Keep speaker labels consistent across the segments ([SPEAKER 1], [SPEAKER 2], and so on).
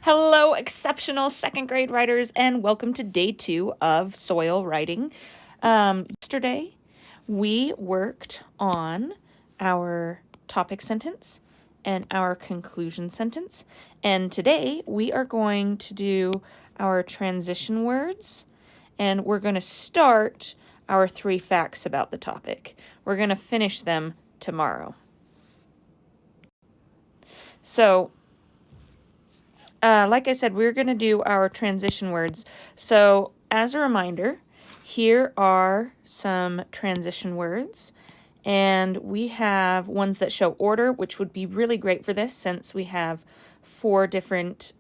[SPEAKER 1] Hello, exceptional second grade writers, and welcome to day 2 of soil writing. Yesterday, we worked on our topic sentence and our conclusion sentence, and today we are going to do our transition words, and we're going to start our 3 facts about the topic. We're going to finish them tomorrow. So, like I said, we're going to do our transition words. So, as a reminder, here are some transition words. And we have ones that show order, which would be really great for this since we have 4 different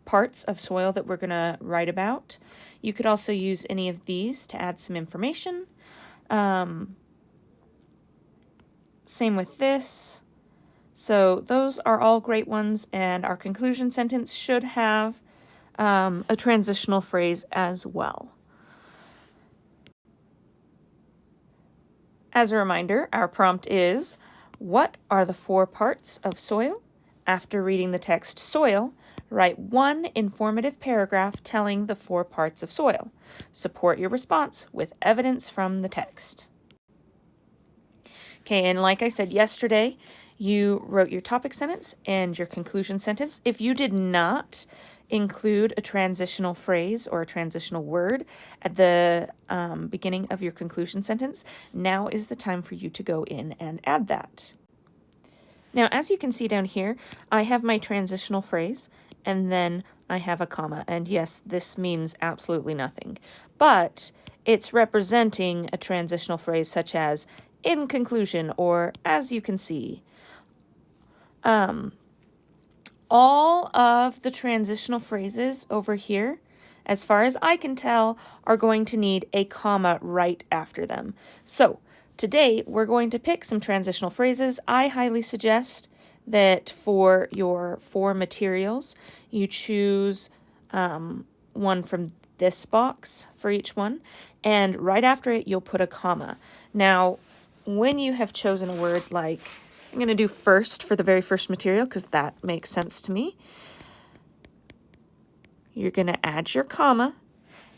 [SPEAKER 1] parts of soil that we're going to write about. You could also use any of these to add some information. Same with this. So those are all great ones, and our conclusion sentence should have a transitional phrase as well. As a reminder, our prompt is, what are the 4 parts of soil? After reading the text soil, write 1 informative paragraph telling the 4 parts of soil. Support your response with evidence from the text. Okay, and like I said yesterday, you wrote your topic sentence and your conclusion sentence. If you did not include a transitional phrase or a transitional word at the beginning of your conclusion sentence, now is the time for you to go in and add that. Now, as you can see down here, I have my transitional phrase, and then I have a comma. And yes, this means absolutely nothing, but it's representing a transitional phrase such as in conclusion or as you can see. All of the transitional phrases over here, as far as I can tell, are going to need a comma right after them. So today we're going to pick some transitional phrases. I highly suggest that for your 4 materials, you choose one from this box for each one, and right after it you'll put a comma. Now, when you have chosen a word like, I'm going to do first for the very first material because that makes sense to me. You're going to add your comma,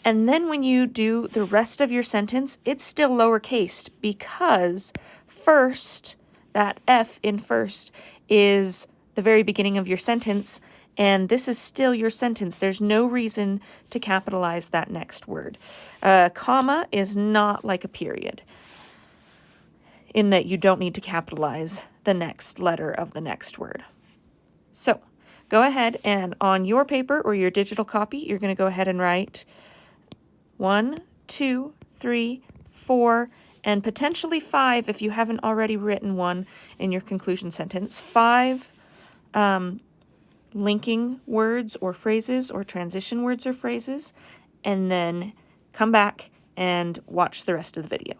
[SPEAKER 1] and then when you do the rest of your sentence, it's still lowercase because first, that F in first, is the very beginning of your sentence, and this is still your sentence. There's no reason to capitalize that next word. Comma is not like a period, in that you don't need to capitalize the next letter of the next word. So go ahead and on your paper or your digital copy, you're going to go ahead and write 1, 2, 3, 4, and potentially 5 if you haven't already written one in your conclusion sentence. 5 linking words or phrases or transition words or phrases, and then come back and watch the rest of the video.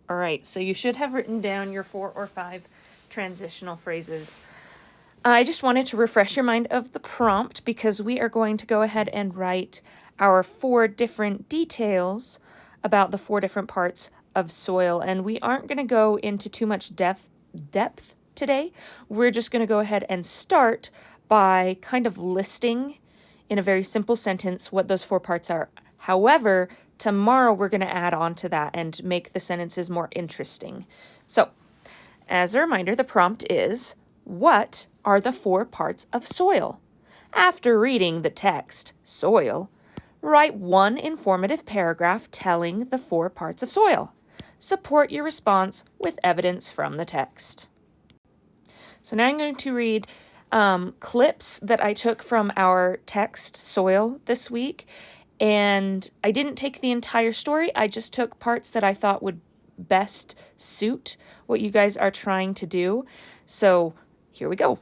[SPEAKER 1] All right, so you should have written down your 4 or 5 transitional phrases. I just wanted to refresh your mind of the prompt because we are going to go ahead and write our 4 different details about the 4 different parts of soil, and we aren't going to go into too much depth today. We're just going to go ahead and start by kind of listing in a very simple sentence what those 4 parts are. However, tomorrow we're going to add on to that and make the sentences more interesting. So, as a reminder, the prompt is, what are the 4 parts of soil? After reading the text, soil, write 1 informative paragraph telling the 4 parts of soil. Support your response with evidence from the text. So now I'm going to read clips that I took from our text soil this week. And I didn't take the entire story. I just took parts that I thought would best suit what you guys are trying to do. So here we go.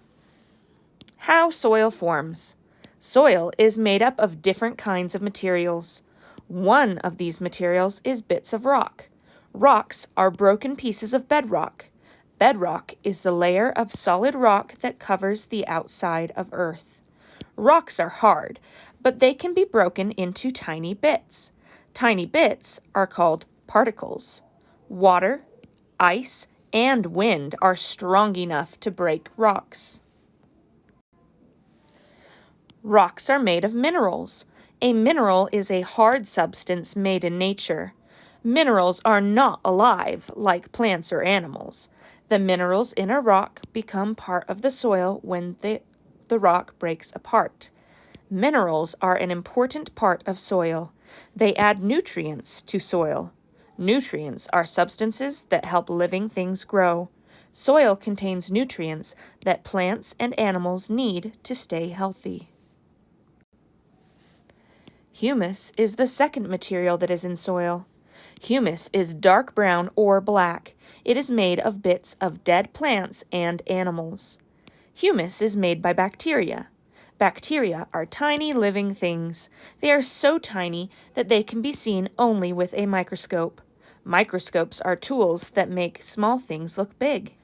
[SPEAKER 1] How soil forms. Soil is made up of different kinds of materials. One of these materials is bits of rock. Rocks are broken pieces of bedrock. Bedrock is the layer of solid rock that covers the outside of Earth. Rocks are hard, but they can be broken into tiny bits. Tiny bits are called particles. Water, ice, and wind are strong enough to break rocks. Rocks are made of minerals. A mineral is a hard substance made in nature. Minerals are not alive like plants or animals. The minerals in a rock become part of the soil when the rock breaks apart. Minerals are an important part of soil. They add nutrients to soil. Nutrients are substances that help living things grow. Soil contains nutrients that plants and animals need to stay healthy. Humus is the second material that is in soil. Humus is dark brown or black. It is made of bits of dead plants and animals. Humus is made by bacteria. Bacteria are tiny living things. They are so tiny that they can be seen only with a microscope. Microscopes are tools that make small things look big.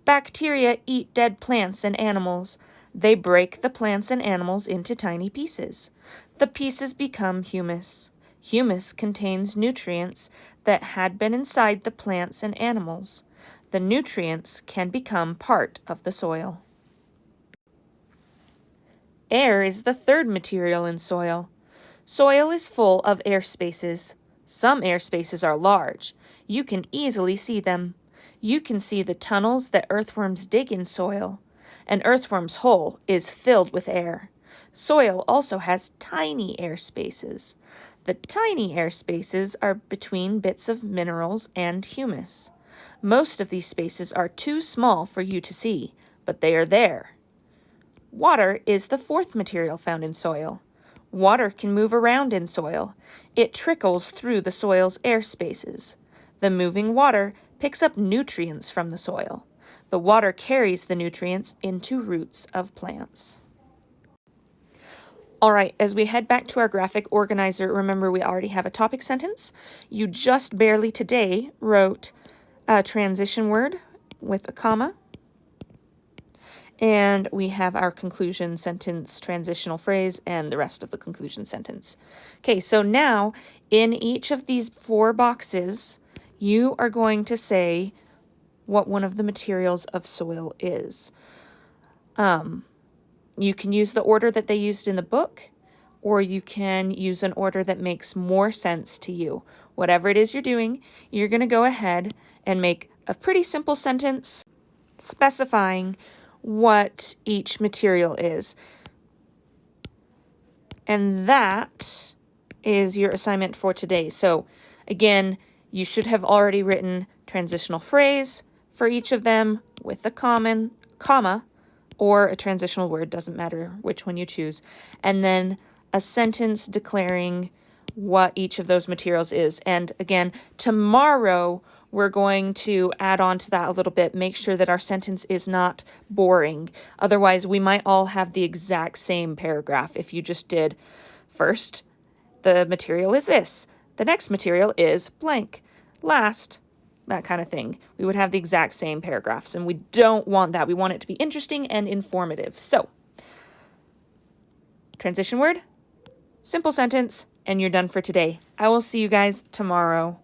[SPEAKER 1] Bacteria eat dead plants and animals. They break the plants and animals into tiny pieces. The pieces become humus. Humus contains nutrients that had been inside the plants and animals. The nutrients can become part of the soil. Air is the third material in soil. Soil is full of air spaces. Some air spaces are large. You can easily see them. You can see the tunnels that earthworms dig in soil. An earthworm's hole is filled with air. Soil also has tiny air spaces. The tiny air spaces are between bits of minerals and humus. Most of these spaces are too small for you to see, but they are there. Water is the fourth material found in soil. Water can move around in soil. It trickles through the soil's air spaces. The moving water picks up nutrients from the soil. The water carries the nutrients into roots of plants. All right, as we head back to our graphic organizer, remember we already have a topic sentence. You just barely today wrote a transition word with a comma. And we have our conclusion sentence, transitional phrase, and the rest of the conclusion sentence. Okay, so now in each of these 4 boxes, you are going to say what one of the materials of soil is. You can use the order that they used in the book, or you can use an order that makes more sense to you. Whatever it is you're doing, you're going to go ahead and make a pretty simple sentence specifying what each material is. And that is your assignment for today. So again, you should have already written transitional phrase for each of them with a comma, or a transitional word, doesn't matter which one you choose, and then a sentence declaring what each of those materials is. And again, tomorrow we're going to add on to that a little bit, make sure that our sentence is not boring. Otherwise, we might all have the exact same paragraph if you just did first, the material is this, the next material is blank, last, that kind of thing. We would have the exact same paragraphs, and we don't want that. We want it to be interesting and informative. So, transition word, simple sentence, and you're done for today. I will see you guys tomorrow.